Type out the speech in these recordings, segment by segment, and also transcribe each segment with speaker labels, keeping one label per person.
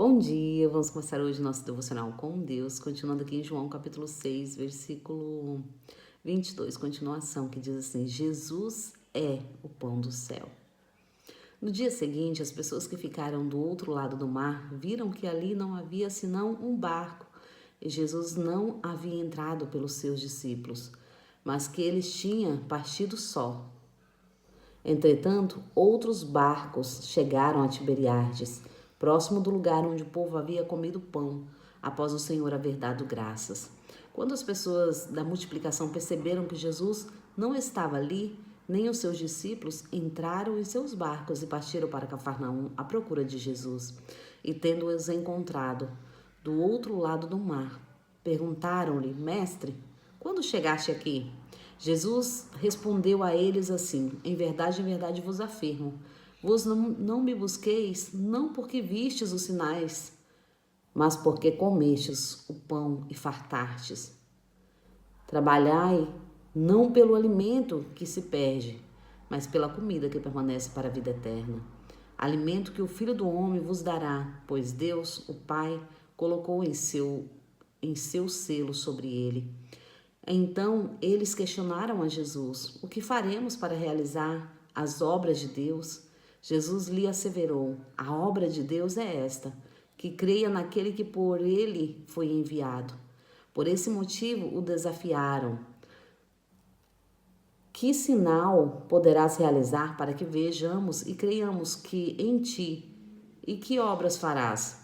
Speaker 1: Bom dia, vamos começar hoje nosso devocional com Deus, continuando aqui em João capítulo 6, versículo 22, continuação, que diz assim: Jesus é o pão do céu. No dia seguinte, as pessoas que ficaram do outro lado do mar viram que ali não havia senão um barco e Jesus não havia entrado pelos seus discípulos, mas que eles tinham partido só. Entretanto, outros barcos chegaram a Tiberiades, próximo do lugar onde o povo havia comido pão, após o Senhor haver dado graças. Quando as pessoas da multiplicação perceberam que Jesus não estava ali, nem os seus discípulos, entraram em seus barcos e partiram para Cafarnaum à procura de Jesus. E tendo-os encontrado do outro lado do mar, perguntaram-lhe: Mestre, quando chegaste aqui? Jesus respondeu a eles assim: em verdade vos afirmo, vos não me busqueis, não porque vistes os sinais, mas porque comestes o pão e fartastes. Trabalhai não pelo alimento que se perde, mas pela comida que permanece para a vida eterna. Alimento que o Filho do Homem vos dará, pois Deus, o Pai, colocou em seu selo sobre ele. Então eles questionaram a Jesus: o que faremos para realizar as obras de Deus? Jesus lhe asseverou: a obra de Deus é esta, que creia naquele que por ele foi enviado. Por esse motivo o desafiaram: que sinal poderás realizar para que vejamos e creiamos que em ti? E que obras farás?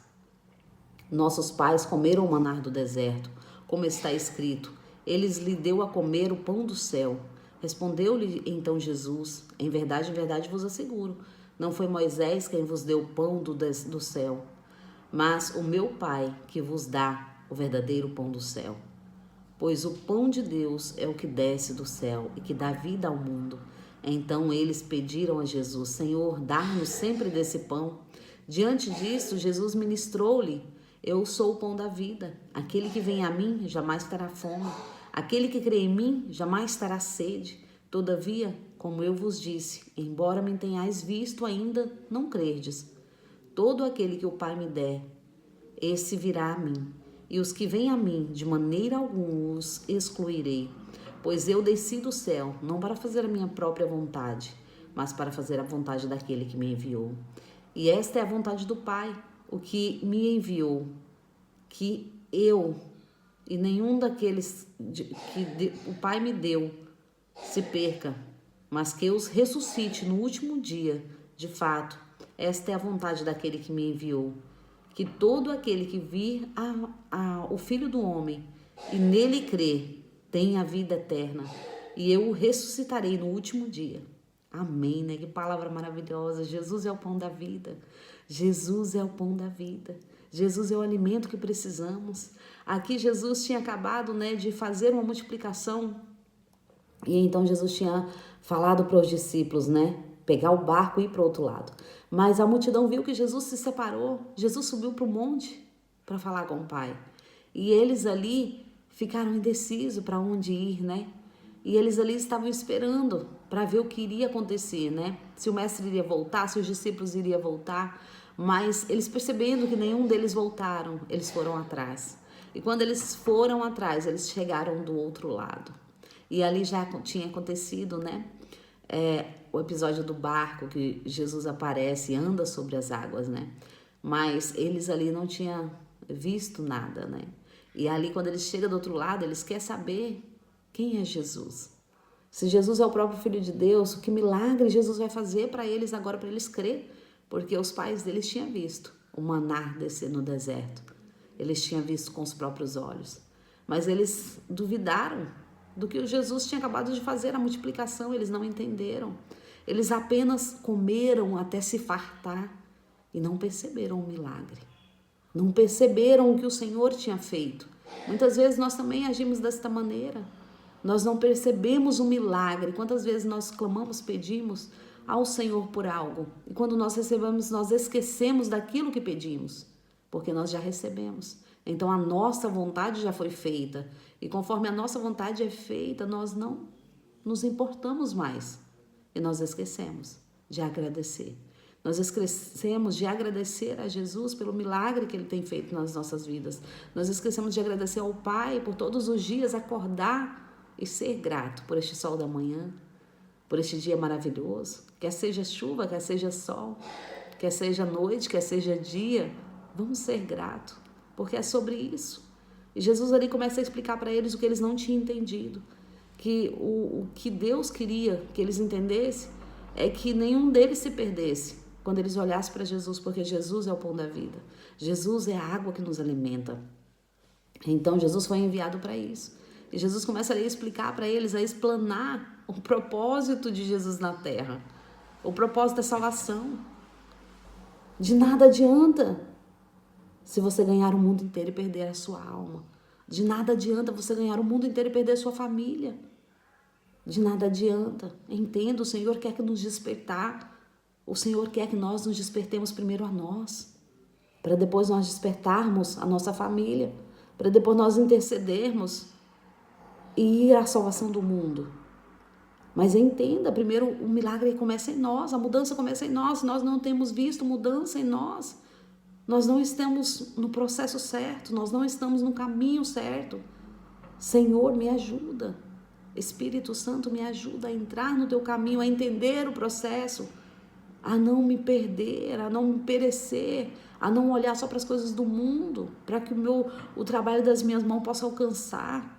Speaker 1: Nossos pais comeram o maná do deserto, como está escrito: eles lhe deu a comer o pão do céu. Respondeu-lhe então Jesus: em verdade vos asseguro, não foi Moisés quem vos deu o pão do céu, mas o meu Pai que vos dá o verdadeiro pão do céu. Pois o pão de Deus é o que desce do céu e que dá vida ao mundo. Então eles pediram a Jesus: Senhor, dá-nos sempre desse pão. Diante disso, Jesus ministrou-lhe: Eu sou o pão da vida. Aquele que vem a mim jamais terá fome. Aquele que crê em mim jamais terá sede. Todavia, como eu vos disse, embora me tenhais visto, ainda não crerdes. Todo aquele que o Pai me der, esse virá a mim. E os que vêm a mim, de maneira alguma os excluirei. Pois eu desci do céu, não para fazer a minha própria vontade, mas para fazer a vontade daquele que me enviou. E esta é a vontade do Pai, o que me enviou, que eu e nenhum daqueles que o Pai me deu se perca, mas que eu os ressuscite no último dia. De fato, esta é a vontade daquele que me enviou, que todo aquele que vir o Filho do Homem e nele crer tenha a vida eterna, e eu o ressuscitarei no último dia. Amém, né? Que palavra maravilhosa. Jesus é o pão da vida. Jesus é o pão da vida. Jesus é o alimento que precisamos. Aqui Jesus tinha acabado, né, de fazer uma multiplicação. E então Jesus tinha falado para os discípulos, né, pegar o barco e ir para o outro lado. Mas a multidão viu que Jesus se separou. Jesus subiu para o monte para falar com o Pai. E eles ali ficaram indecisos para onde ir, né? E eles ali estavam esperando para ver o que iria acontecer, né? Se o mestre iria voltar, se os discípulos iriam voltar. Mas eles percebendo que nenhum deles voltaram, eles foram atrás. E quando eles foram atrás, eles chegaram do outro lado. E ali já tinha acontecido, né? O episódio do barco que Jesus aparece e anda sobre as águas, né? Mas eles ali não tinham visto nada, né? E ali quando eles chegam do outro lado, eles querem saber quem é Jesus. Se Jesus é o próprio Filho de Deus, que milagre Jesus vai fazer para eles agora, para eles crer? Porque os pais deles tinham visto o maná descer no deserto. Eles tinham visto com os próprios olhos. Mas eles duvidaram do que o Jesus tinha acabado de fazer, a multiplicação. Eles não entenderam. Eles apenas comeram até se fartar e não perceberam o milagre. Não perceberam o que o Senhor tinha feito. Muitas vezes nós também agimos desta maneira. Nós não percebemos o milagre. Quantas vezes nós clamamos, pedimos ao Senhor por algo. E quando nós recebemos, nós esquecemos daquilo que pedimos, porque nós já recebemos. Então a nossa vontade já foi feita. E conforme a nossa vontade é feita, nós não nos importamos mais. E nós esquecemos de agradecer. Nós esquecemos de agradecer a Jesus pelo milagre que Ele tem feito nas nossas vidas. Nós esquecemos de agradecer ao Pai por todos os dias acordar e ser grato por este sol da manhã, por este dia maravilhoso. Quer seja chuva, quer seja sol, quer seja noite, quer seja dia, vamos ser gratos, porque é sobre isso. E Jesus ali começa a explicar para eles o que eles não tinham entendido. Que o que Deus queria que eles entendessem é que nenhum deles se perdesse quando eles olhassem para Jesus, porque Jesus é o pão da vida. Jesus é a água que nos alimenta. Então Jesus foi enviado para isso. E Jesus começa a explicar para eles, a explanar o propósito de Jesus na terra. O propósito da salvação. De nada adianta se você ganhar o mundo inteiro e perder a sua alma. De nada adianta você ganhar o mundo inteiro e perder a sua família. De nada adianta. Entenda, o Senhor quer que nos despertar. O Senhor quer que nós nos despertemos primeiro a nós, para depois nós despertarmos a nossa família, para depois nós intercedermos e ir à salvação do mundo. Mas entenda, primeiro o milagre começa em nós, a mudança começa em nós. Nós não temos visto mudança em nós. Nós não estamos no processo certo, nós não estamos no caminho certo. Senhor, me ajuda. Espírito Santo, me ajuda a entrar no teu caminho, a entender o processo, a não me perder, a não me perecer, a não olhar só para as coisas do mundo, para que o trabalho das minhas mãos possa alcançar,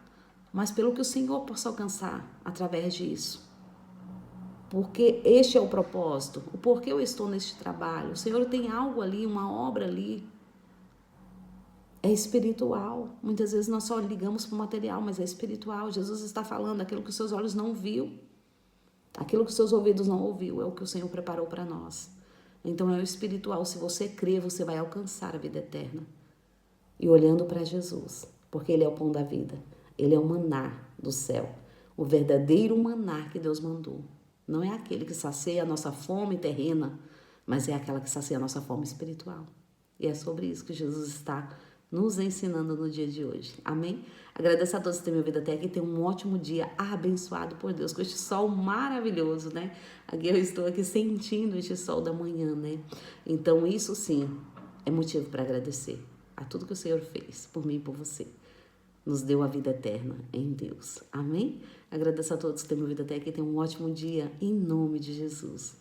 Speaker 1: mas pelo que o Senhor possa alcançar através disso. Porque este é o propósito, o porquê eu estou neste trabalho. O Senhor tem algo ali, uma obra ali. É espiritual. Muitas vezes nós só ligamos para o material, mas é espiritual. Jesus está falando aquilo que os seus olhos não viu, aquilo que os seus ouvidos não ouviu, é o que o Senhor preparou para nós. Então é o espiritual. Se você crer, você vai alcançar a vida eterna. E olhando para Jesus, porque Ele é o pão da vida. Ele é o maná do céu, o verdadeiro maná que Deus mandou. Não é aquele que sacia a nossa fome terrena, mas é aquela que sacia a nossa fome espiritual. E é sobre isso que Jesus está nos ensinando no dia de hoje. Amém? Agradeço a todos que têm me ouvido até aqui. Tenham um ótimo dia abençoado por Deus, com este sol maravilhoso, né? Aqui eu estou aqui sentindo este sol da manhã, né? Então isso sim é motivo para agradecer a tudo que o Senhor fez por mim e por você. Nos deu a vida eterna em Deus. Amém? Agradeço a todos que têm me ouvido até aqui. Tenham um ótimo dia em nome de Jesus.